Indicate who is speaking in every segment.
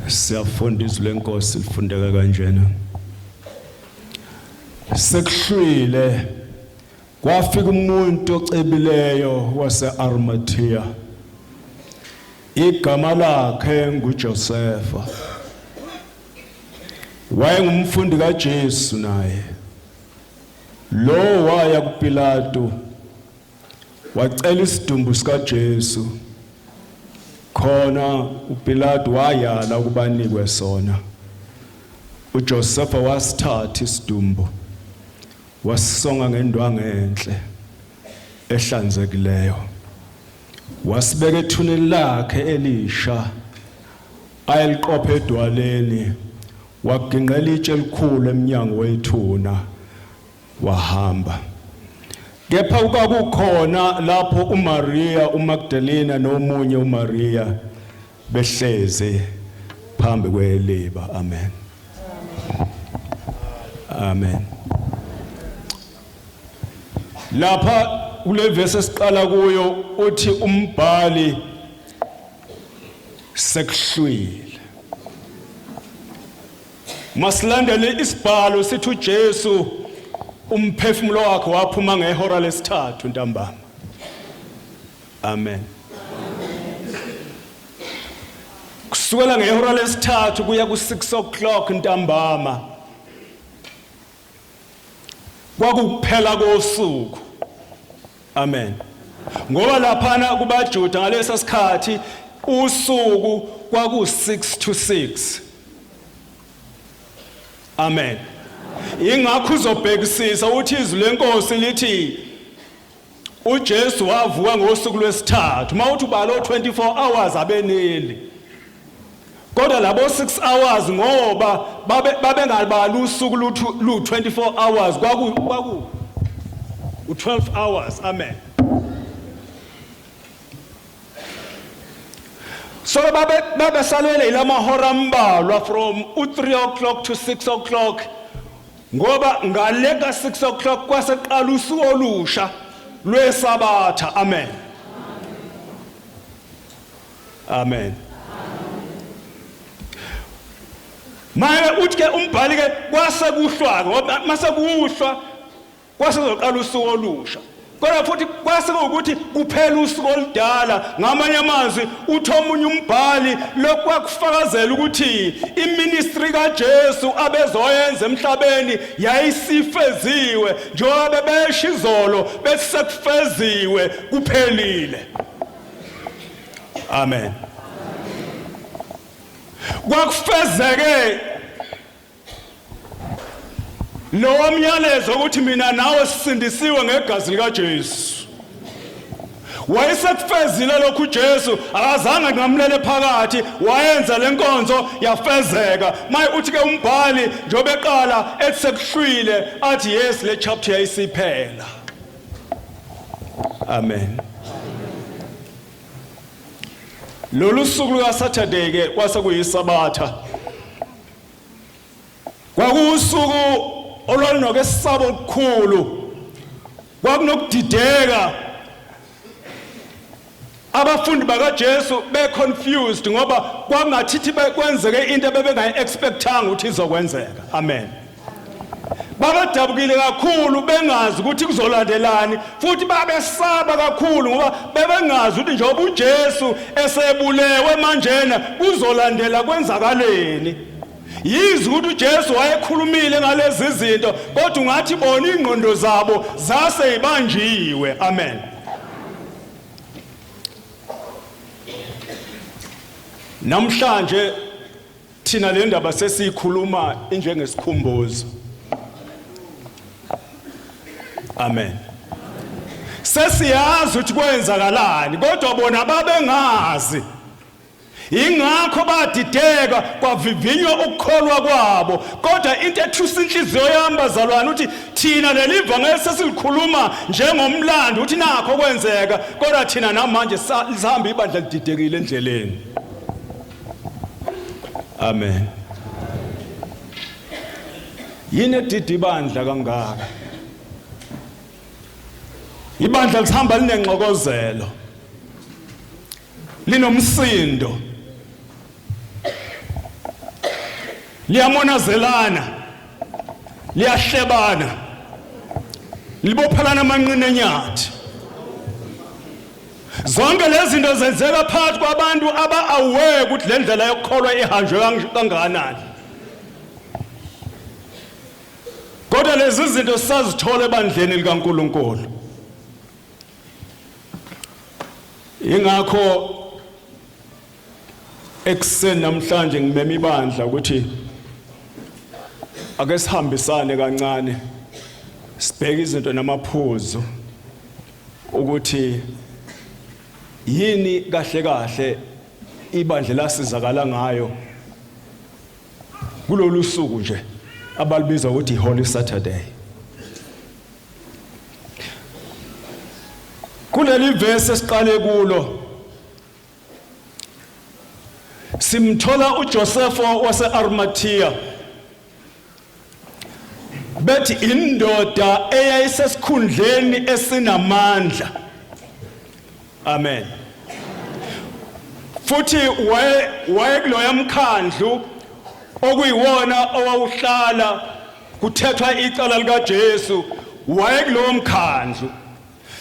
Speaker 1: Siyafunda izwi lenkosi lifundeka kanjena. Sekuhlwile kwafika umuntu ocebileyo wase-Arimathea. Igama lakhe nguJosefa. Wayengumfundi kaJesu naye. Lo waya kuPilato wacela isidumbu sikaJesu. Khona uPilato wayala ukuba anikwe sona. UJosefa wasithatha isidumbu wasisonga ngendwangu enhle ehlanzekileyo. Wasibeka ethuneni lakhe elisha ayeliqopha edwaleni, waginqela itshe elikhulu eminyango wethuna wahamba. Kepha kwakukhona lapho uMaria uMagdalena nomunye uMaria behleze phambi kweliba. Amen. Amen. Lapha kule verse esiqala kuyo uthi umbhali sekuhlwile. Masilandele isibhalo sithi uJesu umphefumulo wakhe waphuma ngehora lesithathu ntambama. Amen. Kusukela ngehora lesithathu kuya ku-6 o'clock ntambama kwakuphela kosuku. Amen. Ngoba laphana kubaJuda ngalesa sikhathi usuku kwaku-6 to 6. Amen. Ingakho uzobhekisisa uthi izwi lenkosi lithi uJesu wavuka ngosuku lwesithathu. Mawuthi ubalo 24 hours abeneli. Kodwa labo 6 hours ngoba babengalibala usuku lu 24 hours kwaku u12 hours. Amen. So babesalele ilamahora ambalwa from u3 o'clock to 6 o'clock. Ngoba ngale ka 6 o'clock kwaseqala usuku olusha lwesabatha. Amen. Amen. Manje uthi ke umbhali ke kwasekuhlwa ngoba masekuhlwa kwasezoqala usuku olusha. Kodwa futhi kwasekuthi kuphela usuku oludala. Ngamanye amazwi uthi omunye umbhali lokwakufakazela ukuthi iministry kaJesu abezoyenza emhlabeni yayisifeziwe njengoba besho izolo besekufeziwe kuphelile. Amen. Kwakufezeke lo myalezo ukuthi mina nawe sisindisiwe ngegazi likaJesu. Wayesekufezile lokhu uJesu akazange ngamlele phakathi wayenza lenkonzo yafezeka. Maye uthi ke umbhali njobe eqala ethi sekuhlwile athi yes le chapter yayisiphela. Amen. Lolu suku luka Saturday ke kwasekuyisabatha. Kwakusuku olwalinoke sisabo okukhulu. Kwakunokudideka. Abafundi bakaJesu be-confused ngoba kwakungathithi bekwenzeke into bebengayi-expectanga ukuthi izokwenzeka. Amen. Babadabukile kakhulu bengazi ukuthi kuzolandelani futhi babesaba kakhulu ngoba bebengazi ukuthi njengoba uJesu esebulewe manjena kuzolandela kwenzakaleni. Yizwi ukuthi uJesu wayekhulumile ngalezi zinto kodwa ungathi bona ingqondo zabo zaseyibanjiwe. Amen. Namhlanje thina le ndaba sesiyikhuluma njengesikhumbuzo. Amen. Sesiyazi ukuthi kwenzakalani kodwa bona babengazi. Ingakho badideka kwavivinywa ukukholwa kwabo. Kodwa into ethusa inhliziyo yami bazalwane ukuthi thina leli vangeli sesilikhuluma njengomlando ukuthi nakho kwenzeka kodwa thina namanje sihamba ibandla lididekile endleleni. Amen. Yini edida ibandla kangaka? Ibandla lihamba linengxokozelo. Linomsindo. liyamonazelana, liyahlebana, libophelana amanqine enyathi. Zonke lezi zinto zenzeka phakathi kwabantu aba-aware ukuthi le ndlela yokukholwa ihanjwe kangakanani. Kodwa lezi zinto sisazithola ebandleni likaNkulunkulu. Ingakho ekuseni namhlanje ngimema ibandla ukuthi ake sihambisane kancane sibheke izinto namaphuzu ukuthi yini kahle kahle ibandla lasizakala ngayo kulolu suku nje abalibiza ukuthi Holy Saturday. Kuleli verse esiqale kulo simthola uJosepho wase-Arimathea bethi indoda eyayisesikhundleni esinamandla. Amen. Futhi wayekuloya mkhandlu okuyiwona owawuhlala kuthethwa icala likaJesu, wayekulowo mkhandlu.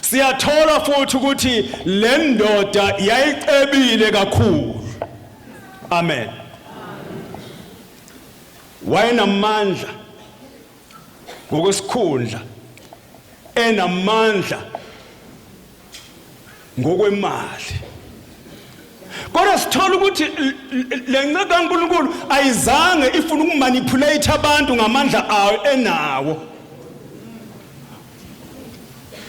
Speaker 1: Siyathola futhi ukuthi le ndoda yayicebile kakhulu. Amen. Wayenamandla ngokwesikhundla, enamandla ngokwemali. Kodwa sithola ukuthi le nceka kaNkulunkulu ayizange ifuna ukumanipulate abantu ngamandla ayo enawo.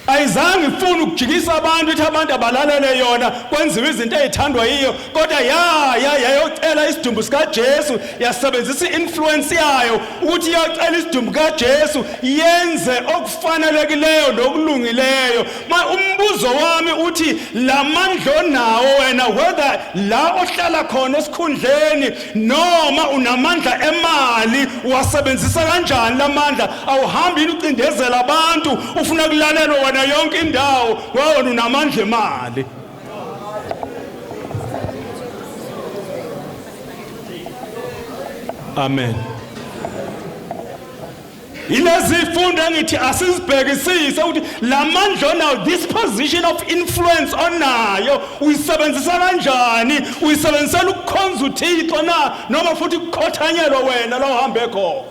Speaker 1: Ayizange ifuna ukujikisa abantu ukuthi abantu abalalele yona kwenziwe izinto ezithandwa yiyo, kodwa yayocela isidumbu sikaJesu, yasebenzisa i-influence yayo ukuthi iyocela isidumbu kaJesu yenze okufanelekileyo nokulungileyo. Umbuzo wami uthi lamandla onawo wena, whether la ohlala khona esikhundleni noma unamandla emali, wasebenzisa kanjani lamandla? Awuhambi ucindezela abantu ufuna kulalelwa wena yonke indawo wawona unamandla emali. Amen. Ilezi ifundo engithi asizibhekisise ukuthi lamandla onawo, this position of influence onayo, uyisebenzisa kanjani? Uyisebenzisela ukukhonza uThixo na noma futhi ukukhothanyelwa wena la uhambe khona?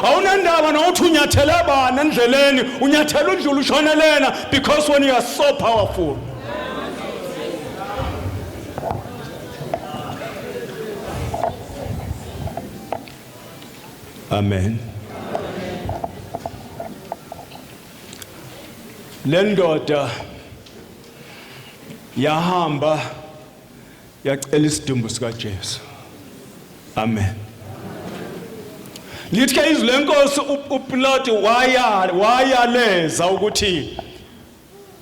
Speaker 1: Awunandaba nokuthi unyathele bani endleleni, unyathela udlula ushonelena, because when you are so powerful. Amen. Le ndoda yahamba yacela isidumbu sikaJesu. Amen. Lithi ke izwi lenkosi uPilato wayaleza ukuthi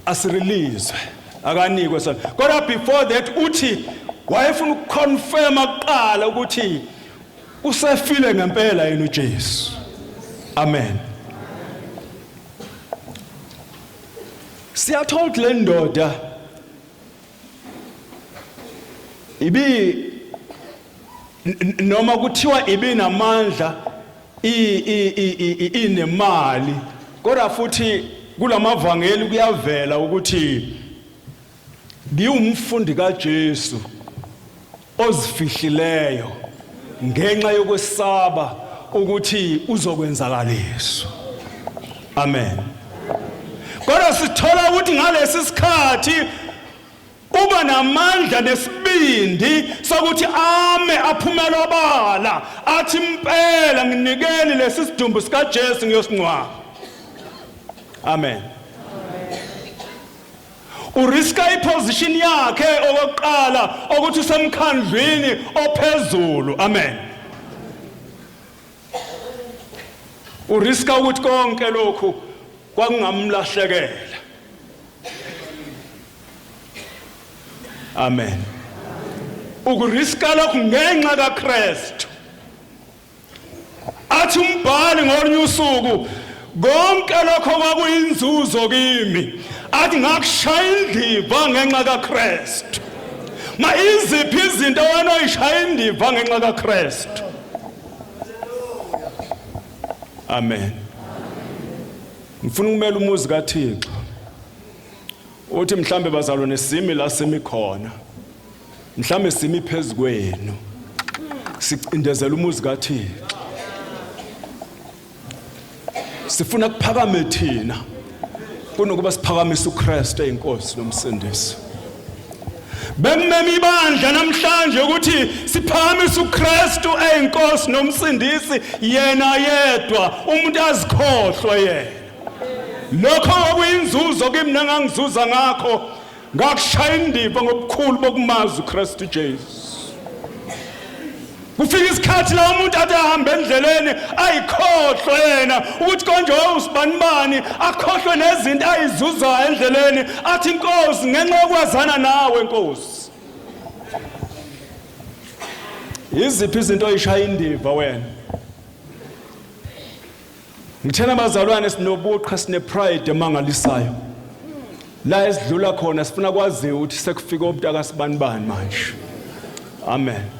Speaker 1: asirelease, akanikwe sona. Kodwa before that uthi wayefuna ukuconfirm kuqala ukuthi usefile ngempela yena uJesu. Amen. Siyathola le ndoda noma kuthiwa ibinamandla, inemali, kodwa futhi kulamavangeli kuyavela ukuthi ngiyumfundi kaJesu ozifihlileyo ngenxa yokwesaba ukuthi uzokwenzakaliswa. Amen. Kodwa sithola ukuthi ngalesi sikhathi uba namandla nesibindi sokuthi ame aphumela obala athi impela nginikeni lesi sidumbu sikaJesu ngiyosingcwaba. Amen. Uriska iposition yakhe okokuqala ukuthi usemkhandlwini ophezulu. Amen. Uriska ukuthi konke lokhu kwakungamlahlekela. Amen. Ukuriska lokhu ngenxa kaKristu. Athi umbhali ngolunye usuku konke lokho kwakuyinzuzo kimi, athi ngakushaya indiva ngenxa kaKristu. Ma iziphi izinto wena oyishaya indiva ngenxa kaKristu? Amen. Ngifuna ukumela umuzi kaThixo. Uthi mhlambe bazalwane simi la semikhona. Mhlambe simi phezukwenu. Sicindezela umuzi kaThixo. Sifuna kuphakame thina kunokuba siphakamise uKristu eyinkosi nomsindisi. Bememe ibandla namhlanje ukuthi siphakamise uKristu eyinkosi nomsindisi yena yedwa, umuntu azikhohlwe yena. Lokho okuyinzuzo kimi nangangizuza ngakho, ngakushaya indiva ngobukhulu bokumazi uKristu Jesu. Kufika isikhathi la umuntu athi ahambe endleleni ayikhohlwe yena ukuthi konje usibanibani, akhohlwe nezinto ayizuzayo endleleni, athi inkosi ngenxa yokwazana nawe Nkosi. Iziphi izinto oyishaya indiva wena? Ngithena bazalwane sinobuqha sine pride emangalisayo. La esidlula khona sifuna kwaziwa ukuthi sekufika umntaka sibanibani manje. Amen.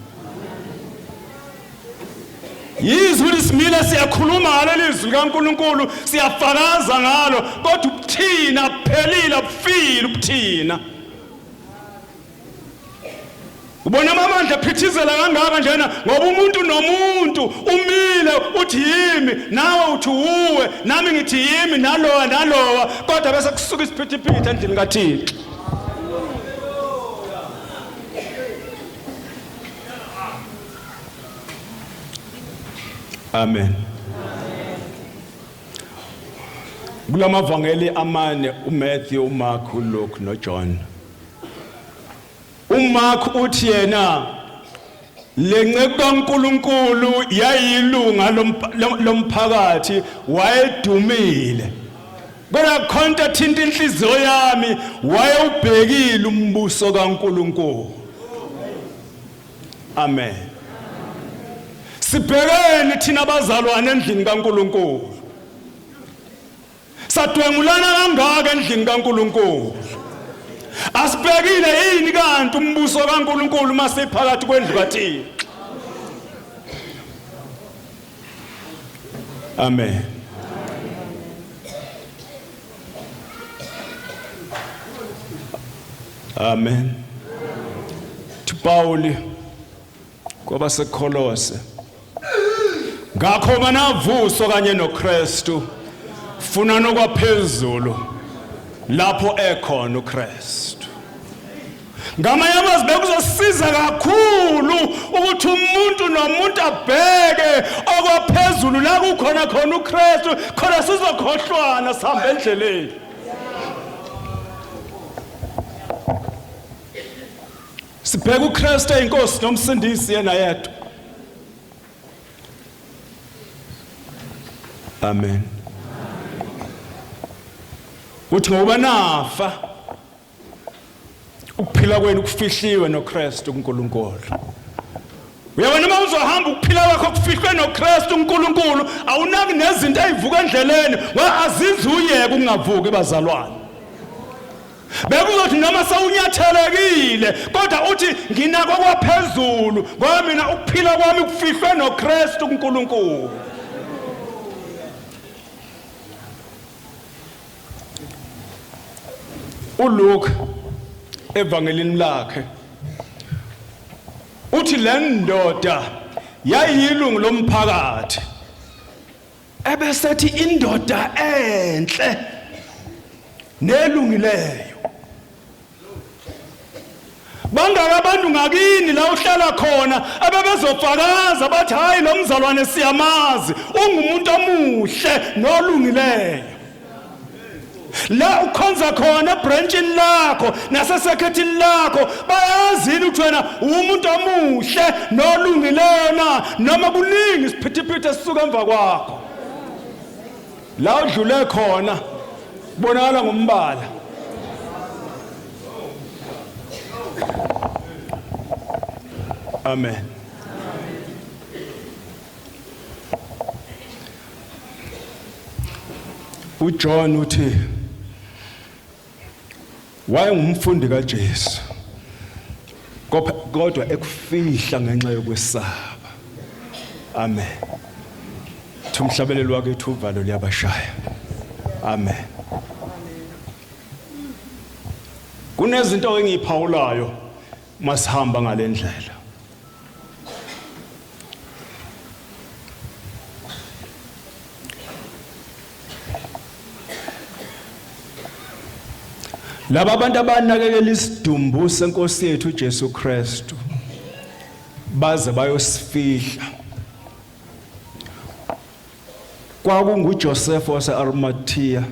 Speaker 1: Yizwi lisimile siyakhuluma ngalo lizwi kaNkulunkulu, siyafakaza ngalo, kodwa ubuthina phelile abufile ubuthina. Ubona amandla phithizela kangaka njena ngoba umuntu nomuntu umile uthi yimi, nawe uthi uwe, nami ngithi yimi, nalowa, kodwa bese kusuka isiphithiphithi endlini kaThixo. Amen. Kulamavangeli amane, uMatthew, uMark, uLuke noJohn. uMark uthi yena lenceku kaNkulunkulu yayilunga lomphakathi, wayedumile. Kodwa khonta thinta inhliziyo yami, wayewubhekile umbuso kaNkulunkulu. Amen. Sibhekeni thina bazalwane endlini kaNkulunkulu. Sadwengulana kangaka endlini kaNkulunkulu. Asibhekile yini kanti umbuso kaNkulunkulu masiphakathi kwendlu kaThixo. Amen. Amen. Pauli kwaba seKolose. Ngakho manavuso kanye noKristu, funa nokwaphezulu lapho ekhona uKristu. Ngamanye amazwi bekuzosiza kakhulu ukuthi umuntu nomuntu abheke okwaphezulu la kukhona khona uKristu, khona sizokhohlwana sihamba endleleni. Sibheke uKristu eyinkosi nomsindisi yena yedwa. Amen. Uthi ngoba nafa ukuphila kwenu kufihliwe noKristu uNkulunkulu. Uyabona uma uzohamba ukuphila kwakho kufihlwe noKristu uNkulunkulu, awunaki nezinto ezivuka endleleni, ngoba azizuyeke ukungavuki bazalwane. Bekuzothi noma sawunyathelekile kodwa uthi nginako kwaphezulu ngoba mina ukuphila kwami kufihlwe noKristu uNkulunkulu. uLuke evangelini lakhe uthi le ndoda yayilungu lomphakathi, ebesethi indoda enhle nelungileyo. Bangaka abantu ngakini la uhlala khona abebezofakaza bathi hayi lo mzalwane siyamazi, ungumuntu omuhle nolungileyo. La ukhonza khona ebranchini lakho nasesekethini lakho bayazini ukuthi wena umuntu omuhle nolungileyo na, noma kuningi isiphithiphithi esisuka emva kwakho. La udlule khona bonakala ngombala. Amen. uJohn uthi wayengumfundi kaJesu kodwa ekufihla ngenxa yokwesaba. Amen. Umhlabeleli wakethu uvalo liyabashaya. Amen. Kunezinto engiyiphawulayo masihamba ngalendlela. Laba abantu abanakekela isidumbu senkosi yethu uJesu Kristu baze bayosifihla. KwakunguJoseph wase-Arimathea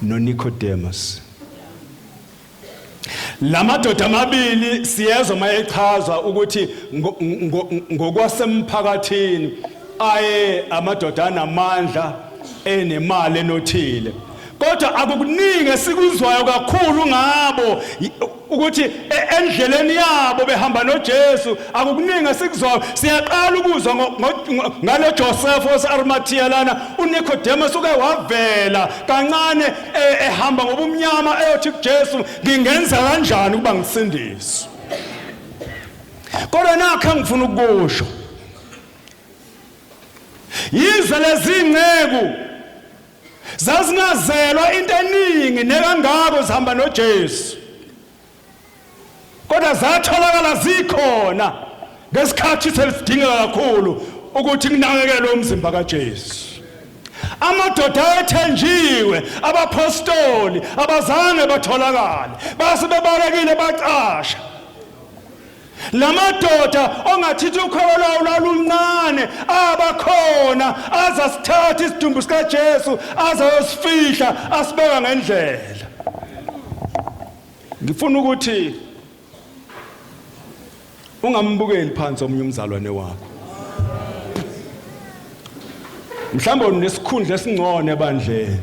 Speaker 1: noNicodemus. Lamadoda amabili siyezwa mayechaza ukuthi ngokwasemphakathini aye amadoda anamandla enemali enothile. Kodwa akukuningi esikuzwayo kakhulu ngabo ukuthi endleleni yabo behamba noJesu akukuningi esikuzwayo. Siyaqala ukuzwa ngalo Joseph wase-Arimathea lana uNicodemus uke wavela kancane ehamba ngobumnyama eyothi kuJesu ngingenza kanjani ukuba ngisindiswe. Kodwa nakho ngifuna ukusho yize lezi ngceku zazingazelwa into eningi nekangako zihamba noJesu, kodwa zatholakala zikhona ngesikhathi selidingeka kakhulu ukuthi kunakekelwe umzimba kaJesu. Amadoda ayethenjiwe, abapostoli abazange batholakala, base bebalekile bacasha. Lamadoda ongathithi ukholo lwawo lwaluncane abakhona azasithatha isidumbu sikaJesu azayosifihla asibeka ngendlela. Ngifuna ukuthi ungambukeli phansi omunye umzalwane wakho. Mhlawumbe unesikhundla esingcone ebandleni,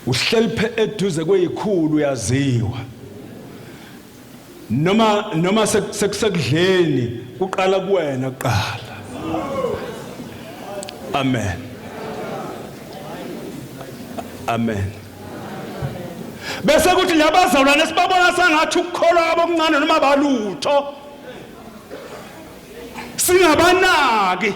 Speaker 1: uhleli eduze kweyikhulu uyaziwa, noma sekusekudleni uqala kuwena kuqala. Amen. Amen. Bese kuthi labazalwane sibabona sangathi ukukholwa kwabo okuncane noma balutho singabanaki.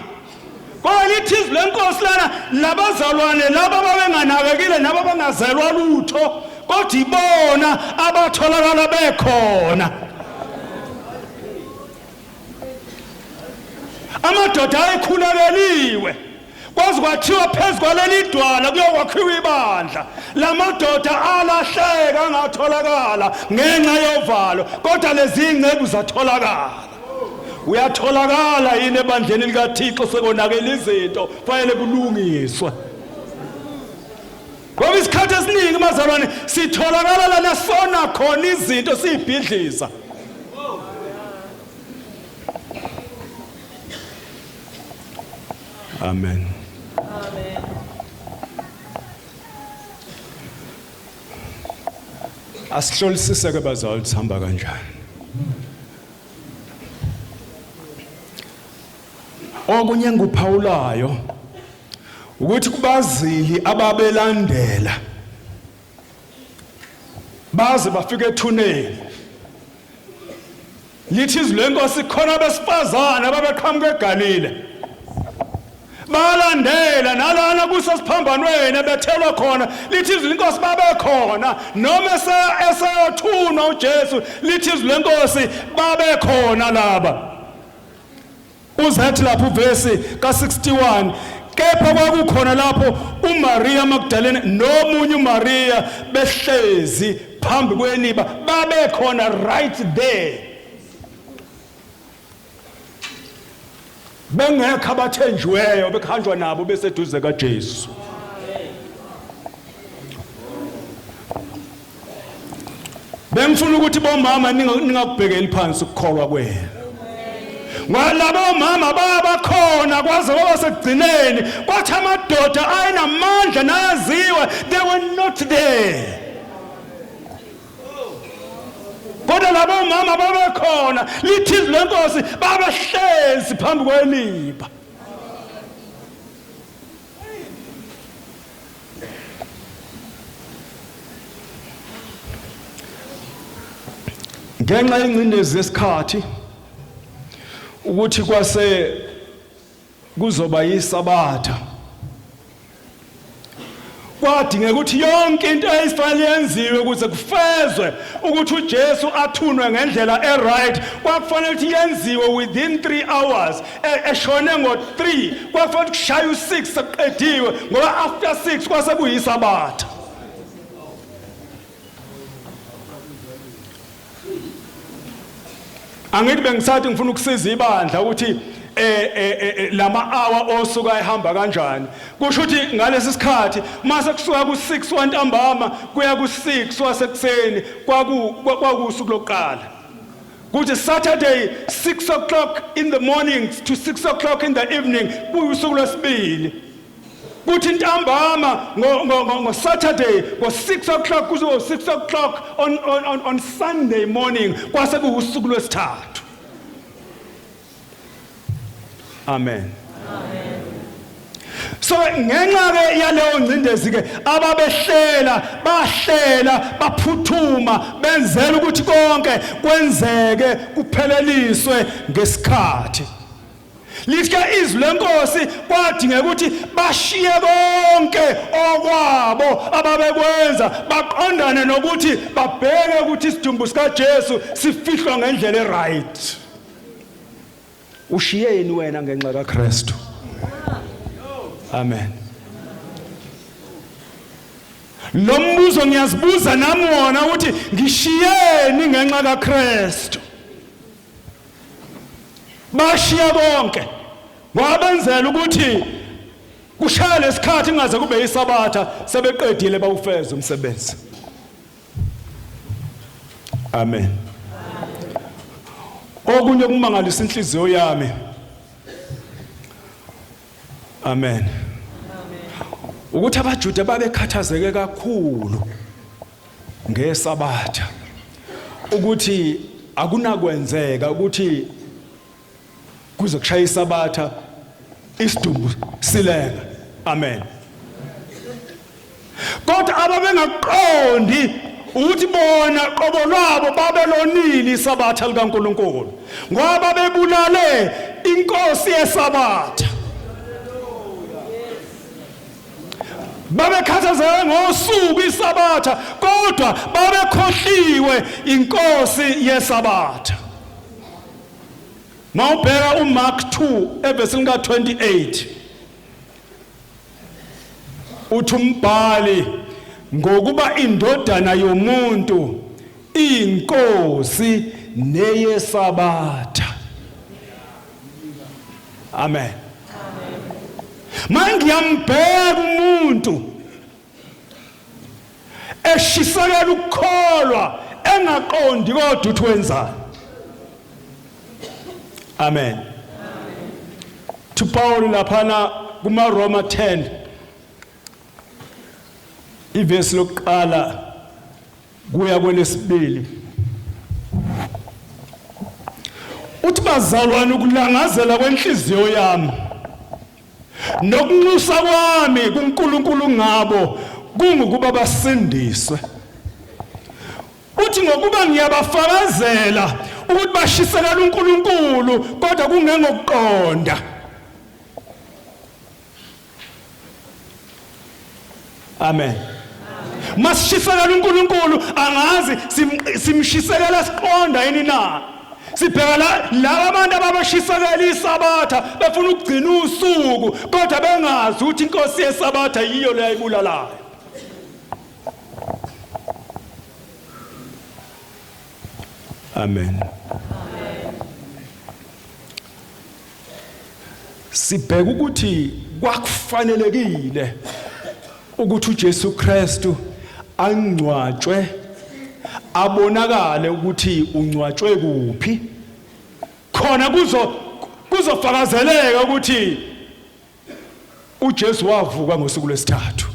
Speaker 1: Kodwa lithi izwi lenkosi lana labazalwane laba babenganakekile nabo bangazelwa lutho, kodwa ibona abatholakala bekhona. Amadoda ayekhulekeliwe kwazi kwathiwa phezu kwaleli dwala kuyokwakhiwa ibandla. Lamadoda alahleka angatholakala ngenxa yovalo, kodwa lezi ngceku zatholakala. Uyatholakala yini ebandleni likaThixo sekonakela izinto fanele kulungiswe? Ngoba isikhathi esiningi bazalwane sitholakala lana sona khona izinto siyibhidliza. Amen. Amen. Asihlolisise ke bazalwane sihamba kanjani. Okunye enguphawulayo ukuthi kubazili ababelandela baze bafike ethuneni. Lithi izwi lenkosi khona besifazana ababeqhamuka eGalile balandela nalana kusesiphambanweni bethelwa khona. Lithi izwi lenkosi babekhona noma eseyothunwa uJesu. Lithi izwi lenkosi babekhona laba. Uzathi lapho uvesi ka61 kepha kwakukhona lapho uMaria Magdalene nomunye uMaria behlezi phambi kweniba, babekhona right there. Bengekho abathenjiweyo bekhanjwa nabo beseduze kaJesu. Bengifuna ukuthi bomama ningakubhekeli phansi ukukholwa kwenu. Ngalabo mama babakhona kwaze baba sekugcineni, kwathi amadoda ayinamandla nayaziwa, they were not there. Kodwa labo mama babekhona. Lithi izwi lenkosi babehlezi phambi kweliba. Ngenxa yencindezi yesikhathi ukuthi kwase kuzoba yisabatha kwadingeka ukuthi yonke into eyifanele yenziwe ukuze kufezwe ukuthi uJesu athunwe ngendlela eright kwakufanele ukuthi yenziwe within 3 hours eshone ngo3 kwakufanele kushaya u6 seqediwe ngoba after 6 kwase kuyisabatha. Angithi bengisathi ngifuna ukusiza ibandla ukuthi lama hour osuka ehamba kanjani kusho ukuthi ngalesi sikhathi mase kusuka ku6 wantambama kuya ku6 wasekuseni kwakusuku lokuqala kuthi Saturday 6 o'clock in the morning to 6 o'clock in the evening kuyusuku lwesibili kuthi ntambama ngo Saturday ngo6 o'clock kuzo 6 o'clock on Sunday morning kwase kuusuku lwesithathu. Amen. Amen. So ngenxa ke yaleyo ngcindezi ke ababehlela baphuthuma benzela ukuthi konke kwenzeke kupheleliswe ngesikhathi. Lithi izwi lenkosi kwadingeka ukuthi bashiye konke okwabo ababekwenza baqondane nokuthi babheke ukuthi isidumbu sikaJesu sifihlwa ngendlela eright. Ushiyeni wena ngenxa kaKristu? Amen. Lo mbuzo ngiyazibuza nami wona ukuthi ngishiyeni ngenxa kaKristu? Bashiya konke ngwabenzela ukuthi kushaya lesikhathi ngaze kube yisabatha sebeqedile bawufeza umsebenzi. Amen. Okunye kumangalisa inhliziyo yami. Amen. Ukuthi abaJuda babekhathazeke kakhulu ngesabatha ukuthi akunakwenzeka ukuthi kuze kushaya isabatha isidumbu silenga. Amen. Kodwa ababengaqondi ukuthi bona qobo lwabo babelonile isabatha likaNkulunkulu ngoba bebulale inkosi yesabatha. Babekhathazeke ngosuku isabatha kodwa babekhohliwe inkosi yesabatha. Mawubheka uMark 2 evesi lika 28 uthi umbhali ngokuba indodana yomuntu iyinkosi neyesabatha. Amen. Mangiyambheka umuntu eshisakela ukukholwa engaqondi kodwa ukuthi wenzani. Amen. To Paul laphana kuma Roma 10 ivesi lokuqala kuya kwelesibili uthi bazalwane ukulangazela kwenhliziyo yami nokunxusa kwami kuNkulunkulu ngabo kungukuba basindiswe. Uthi ngokuba ngiyabafakazela ukuthi bashisekela uNkulunkulu kodwa kungengokuqonda. Amen. Masishisekela uNkulunkulu angazi simshisekela siqonda yini na. Sibheka la abantu ababashisekela isabatha bafuna ukugcina usuku kodwa bengazi ukuthi inkosi yesabatha yiyo leyibulalayo. Amen. Sibheka ukuthi kwakufanelekile ukuthi uJesu Kristu angcwatshwe abonakale ukuthi ungcwatshwe kuphi khona kuzofakazeleka ukuthi uJesu wavuka ngosuku lwesithathu.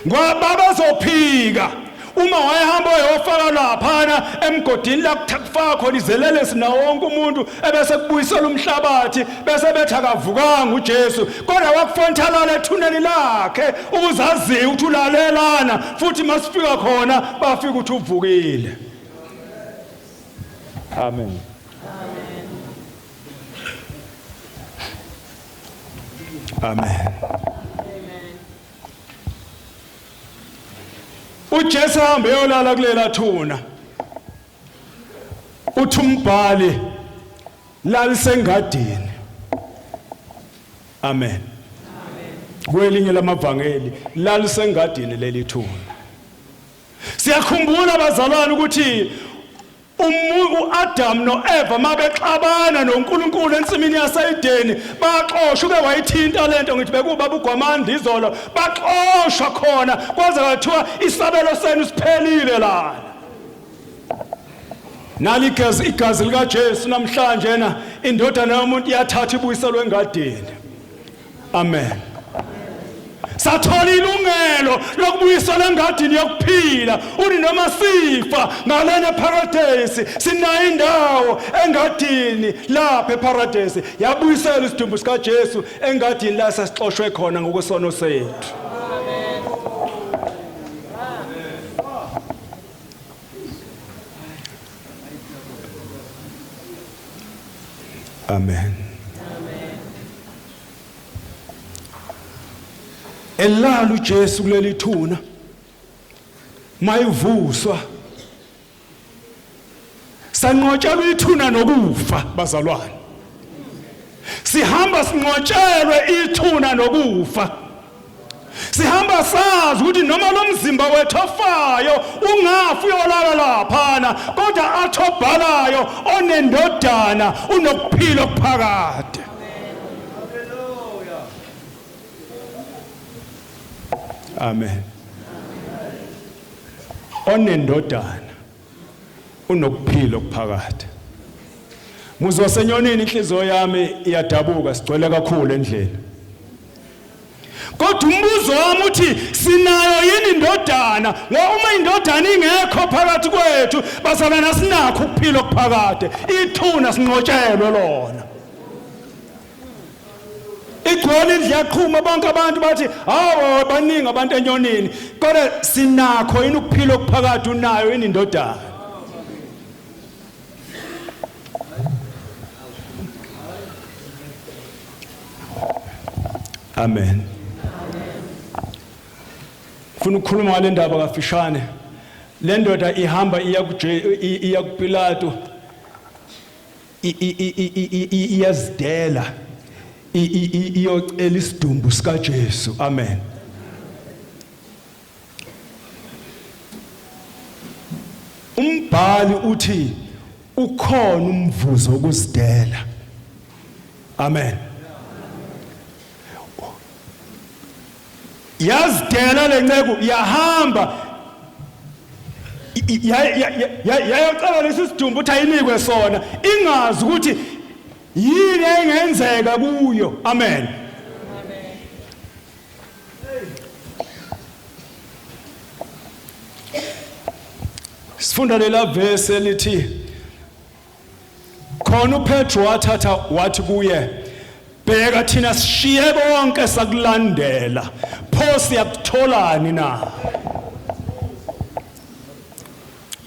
Speaker 1: Ngoba bazophika uma wayehamba uyofaka laphana emgodini la kufaka khona izelelesi na wonke umuntu ebese kubuyisela umhlabathi bese bethi akavukanga uJesu kodwa wakufonthalala ethuneni lakhe ukuzaziwe ukuthi ulalelana futhi masifika khona bafika ukuthi uvukile. Amen. Amen. uJesu hambe yolala kulela thuna uthi umbhali lalisengadini. Amen. Kwelinye lamavangeli lalisengadini leli thuna. Siyakhumbula bazalwane ukuthi uAdam noEva mabexabana noNkulunkulu ensimini yaseEdeni baxoshwa ke wayithinta lento ngithi bekuba bugwamanda izolo baxoshwa khona kwaze kwathiwa isabelo senu siphelile lana. Nali igazi lika Jesu namhlanje na indodana yomuntu iyathatha ibuyiselwe engadini. Amen. Sathola ilungelo lokubuyisela engadini yokuphila. Uri noma sifa ngalena paradise sinayo indawo engadini lapha eparadise yabuyisela isidumbu sika Jesu engadini la sasixoshwe khona ngokwesono sethu. Amen. Elala uJesu kuleli thuna mayivuswa sanqotshelwa ithuna nokufa bazalwane. Sihamba sinqotshelwe ithuna nokufa. Sihamba sazi ukuthi noma lo mzimba wethu ofayo ungafi uyolala laphana kodwa athobhalayo onendodana unokuphila okuphakade. Amen. Onendodana unokuphila okuphakade. Muzwa senyonini inhliziyo yami iyadabuka sigcwele kakhulu endlini. Kodwa umbuzo wami uthi sinayo yini indodana? Uma indodana ingekho phakathi kwethu bazalana sinakho ukuphila okuphakade. Ithuna sinqotshelwe lona. Igcwele indlu yaqhuma bonke abantu bathi hawo baningi abantu enyonini kodwa sinakho yini ukuphila okuphakade unayo yini indodana? Amen. Funa ukukhuluma ngale ndaba kafishane. Le ndoda ihamba iya kuPilato iyazidela iyocela isidumbu sika Jesu. Amen. Umbhali uthi ukhona umvuzo wokuzidela. Amen. Yazidela lenceku yahamba yayocela lesi sidumbu uthi ayinikwe sona ingazi ukuthi yini engenzeka kuyo. Amen. Sifunda lela verse elithi khona uPetro wathatha wathi kuye bheka thina sishiye bonke sakulandela pho siyakutholani na?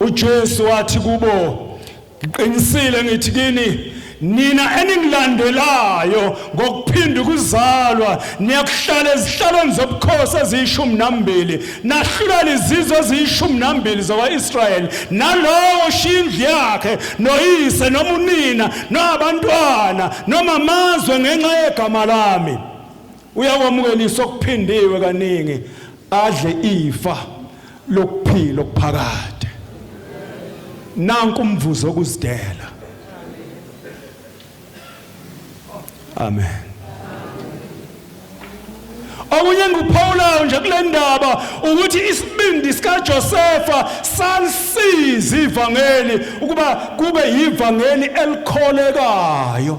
Speaker 1: uJesu wathi kubo ngiqinisile ngithi kini nina eningilandelayo ngokuphinda ukuzalwa niyakuhlala ezihlalweni zobukhosi eziyishumi nahlulela izizwe eziyishumi zakwa-Israyeli nalowo shindlu yakhe noyise noma unina nabantwana noma amazwe ngenxa yegama lami uyakwamukeliswa okuphindiwe kaningi adle ifa lokuphila okuphakade. Nanku umvuzo wokuzidela. Amen. Okunye nguPaul nje kule ndaba ukuthi isibindi sika Josefa salisiza ivangeli ukuba kube yivangeli elikholekayo.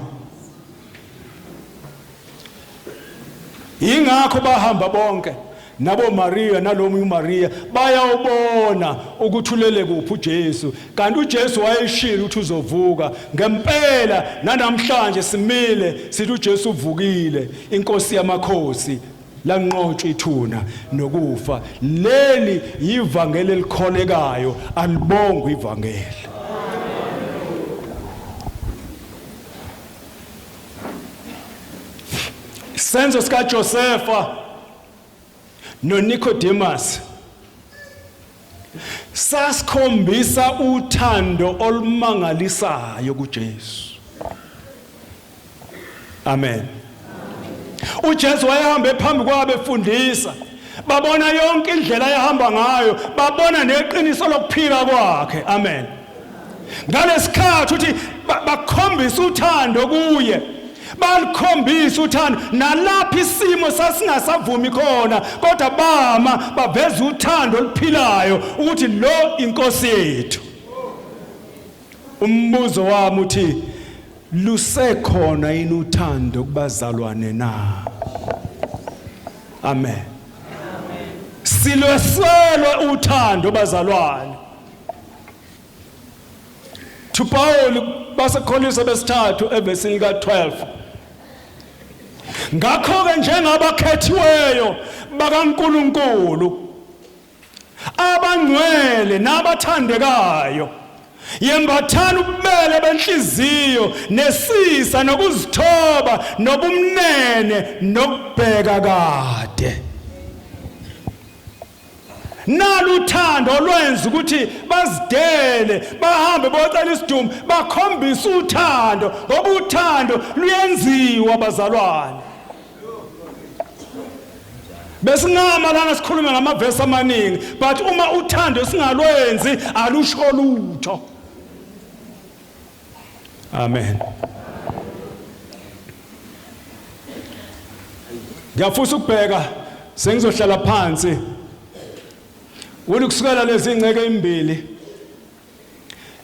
Speaker 1: Ingakho bahamba bonke nabo Maria nalomunye uMaria bayawubona ukuthi ulele kuphi uJesu kanti uJesu wayeshilo ukuthi uzovuka ngempela. Nanamhlanje simile sithi uJesu uvukile, inkosi yamakhosi lanqotshwa ithuna nokufa. Leli yivangeli elikholekayo, alibongwe ivangeli. Senzo sika Josefa noNicodemus sasikhombisa uthando olumangalisayo kuJesu. Amen. uJesu wayehambe phambi kwabo efundisa, babona yonke indlela ayahamba ngayo, babona neqiniso lokuphila kwakhe. Amen. Ngalesikhathi uthi bakhombisa uthando kuye, balikhombisa uthando nalapha isimo sasingasavumi khona, kodwa bama baveza uthando oluphilayo ukuthi lo inkosi yethu. Umbuzo wami uthi lusekhona yini uthando kubazalwane na? Amen. Silweselwe uthando bazalwane. Paul baseKolose besithathu evesini ka-12. Ngakho-ke njengabakhethiweyo bakaNkulunkulu abangcwele nabathandekayo, yembathani ububele benhliziyo nesisa nokuzithoba nobumnene nokubheka kade. Naluthando olwenza ukuthi bazidele bahambe bocela isidumbu bakhombisa uthando, ngoba uthando luyenziwa bazalwane. Besingama lana sikhulume ngamavesi amaningi, but uma uthando singalwenzi alusho lutho. Amen. Ngiyafisa ukubheka sengizohlala phansi ukusukela lezi ingceke ezimbili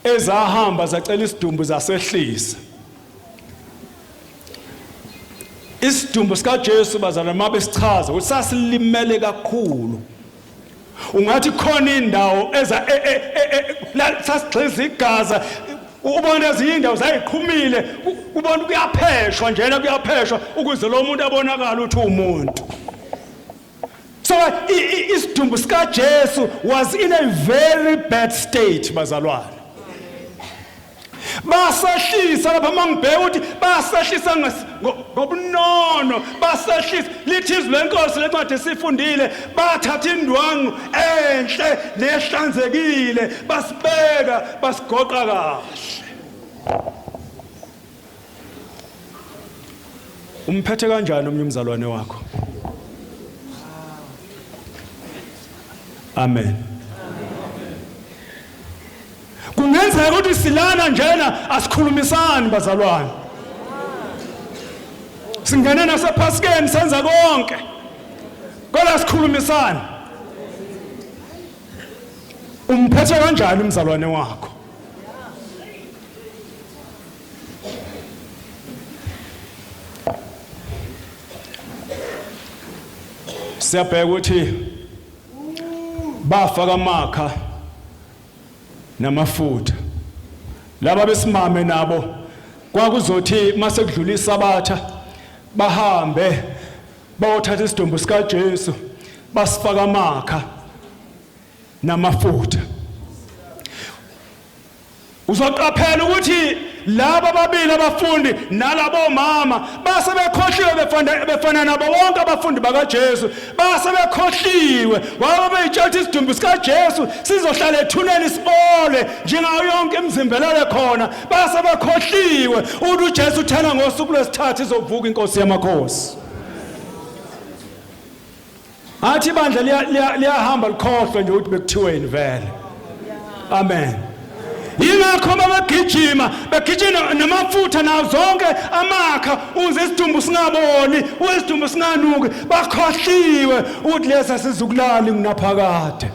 Speaker 1: ezahamba zacela isidumbu zasehlisa. Isidumbu sika Jesu bazalwane mabe sichaza ukuthi sasilimele kakhulu. Ungathi khona indawo eza la sasigxiza igaza, ubona izindawo zayiqhumile, ubona kuyapheshwa njena kuyapheshwa ukuze lo muntu abonakala ukuthi umuntu. So isidumbu sika Jesu was in a very bad state bazalwane. Basahlisa lapha mangibheka ukuthi basahlisa ngobunono, basahlisa lithi izwi lenkosi lencwadi esifundile, bathatha indwangu enhle nehlanzekile basibeka basigoqa kahle. Umphethe kanjani umnyumzalwane wakho? Amen. Kungenzeka ukuthi silana njena asikhulumisani bazalwane. Singena nasephasikeni senza konke, kodwa asikhulumisani. Umphethe kanjani umzalwane wakho? Siyabheka ukuthi bafaka amakha namafutha. Laba besimame nabo kwakuzothi mase kudlula isabatha bahambe bayothatha isidumbu sika Jesu basifaka amakha namafutha. Uzoqaphela ukuthi laba babili abafundi nalabo mama base bekhohliwe befana nabo wonke abafundi baka Jesu, base bekhohliwe ngoba beyitshela isidumbu sika Jesu sizohlala ethuneni sibole njengayo yonke imzimbelele khona. Base bekhohliwe ukuthi uJesu uthana ngosuku lwesithathu izovuka inkosi yamakhosi. Athi bandla liyahamba likhohlwe nje ukuthi bekuthiweni vele. Amen. Yingakho babegijima namafutha nawo zonke amakha uze isidumbu singaboli, isidumbu singanuki, bakhohliwe ukuthi lesa sizukulala nginaphakade.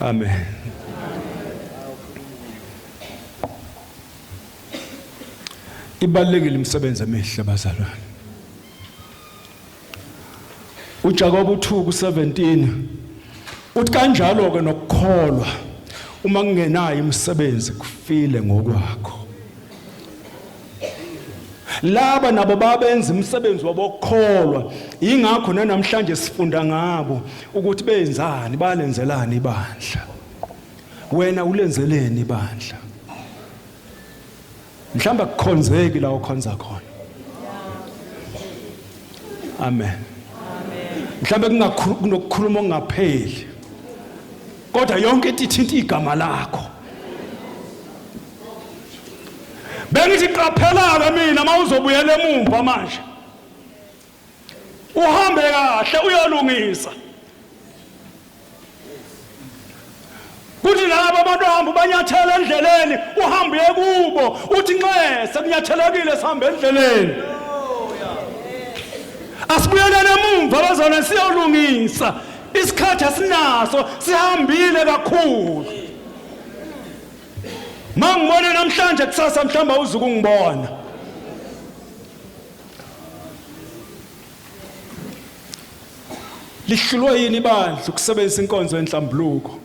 Speaker 1: Amen. Ibalekile imisebenzi emihle bazalwane. uJakobe 2:17 uthi kanjalo ke nokukholwa uma kungenayo imisebenzi kufile ngokwakho. Laba nabo babenza imisebenzi wabokholwa, ingakho namhlanje sifunda ngabo ukuthi benzani, balenzelani ibandla. Wena ulenzeleni ibandla? Mhlamba kukhonzeki la ukhonza khona. Amen. Mhlambe kunokukhuluma okungapheli. Kodwa yonke ithinta igama lakho. Bengithi qaphela mina mawuzobuyela emumva manje. Uhambe kahle uyolungisa. Kuthi laba abantu ahamba banyathela endleleni uhambe kubo uthi nxa sekunyathelekile sihambe endleleni. Asibuyelene emumva bazona siyolungisa. Isikhathi asinaso sihambile kakhulu. Mangibone namhlanje kusasa mhlamba uzuku ngibona. Lihlulwe yini bandla ukusebenzisa inkonzo enhlambuluko?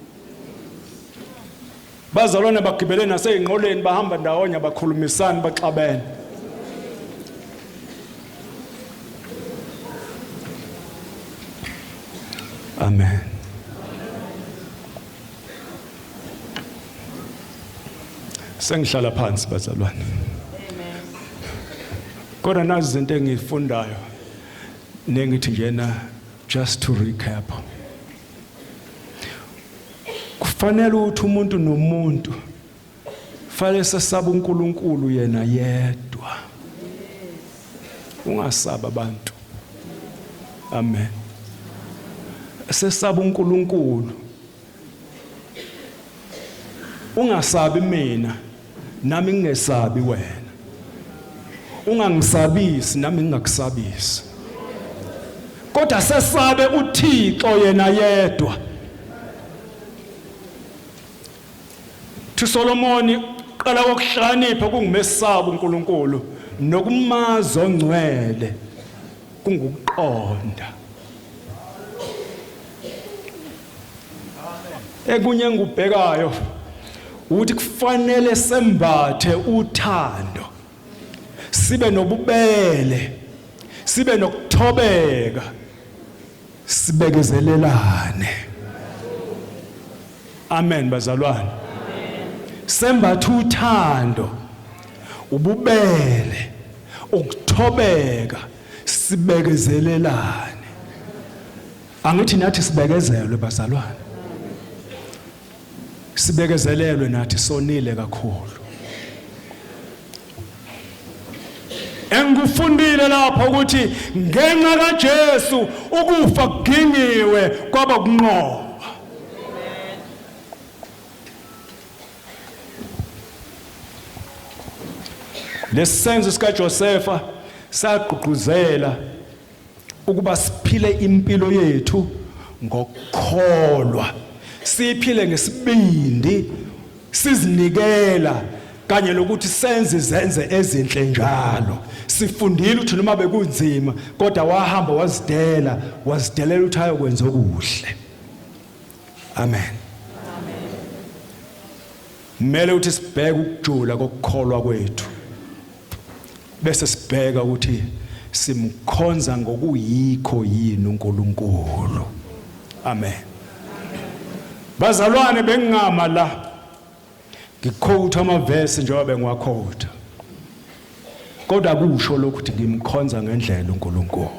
Speaker 1: Bazalwane bagibele naseyinqoleni bahamba ndawonye bakhulumisana baxabene. Amen. Sengihlala phansi bazalwane. Amen. Kodwa nazi izinto engifundayo nengithi njena just to recap. Kufanele ukuthi umuntu nomuntu fanele sesaba uNkulunkulu yena yedwa. Ungasaba abantu. Amen. Sesaba uNkulunkulu. Ungasabi mina nami ngingesabi wena. Ungangisabisi nami ngingakusabisi. Kodwa sesabe uThixo yena yedwa. Solomoni qala ukuhlanipha kungumesaba uNkulunkulu nokumazi ongcwele kungukuqonda. Ekunye engubhekayo ukuthi kufanele sembathe uthando, sibe nobubele, sibe nokuthobeka, sibekezelelane. Amen bazalwane. Sembathe uthando, ububele, ukuthobeka, sibekezelelane. Angithi nathi sibekezelwe bazalwane. Sibekezelelwe nathi sonile kakhulu. Engufundile lapho ukuthi ngenxa kaJesu ukufa kuginyiwe kwaba kunqoba. Lesenzo sika Josefa sagqugquzela ukuba siphile impilo yethu ngokukholwa. Siphile ngesibindi, sizinikela kanye lokuthi zenze ezinhle njalo. Sifundile ukuthi noma bekunzima kodwa wahamba wazidelela ukuthi ayokwenza okuhle. Amen. Kumele ukuthi sibheke ukujula kokukholwa kwethu. Bese sibheka ukuthi simkhonza ngokuyikho yini uNkulunkulu. Amen. Bazalwane bengingama la ngiquote amavesi njengoba bengiwaquote. Kodwa kusho lokuthi ngimkhonza ngendlela uNkulunkulu.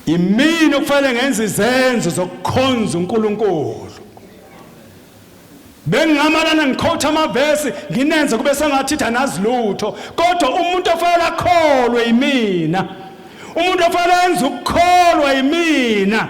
Speaker 1: Imini okufanele ngenze izenzo zokukhonza uNkulunkulu. Bengingamalana ngiquote amavesi nginenze kube sengathi anazi lutho, kodwa umuntu ofanele akholwe yimina. Umuntu ofanele enze ukukholwa yimina.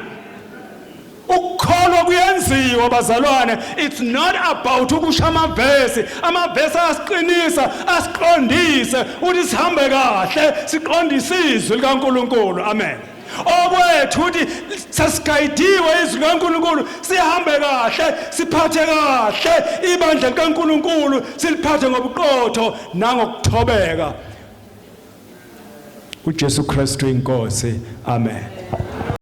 Speaker 1: Ukukholwa kuyenziwa bazalwane. It's not about ukusha amavesi. Amavesi asiqinisa, asiqondise ukuthi sihambe kahle, siqondise izwi likaNkulunkulu. Amen. Okwethu ukuthi sasigaydiwe izwi likaNkulunkulu, sihambe kahle, siphathe kahle ibandla likaNkulunkulu, siliphathe ngobuqotho nangokuthobeka. uJesu Kristu inkosi. Amen.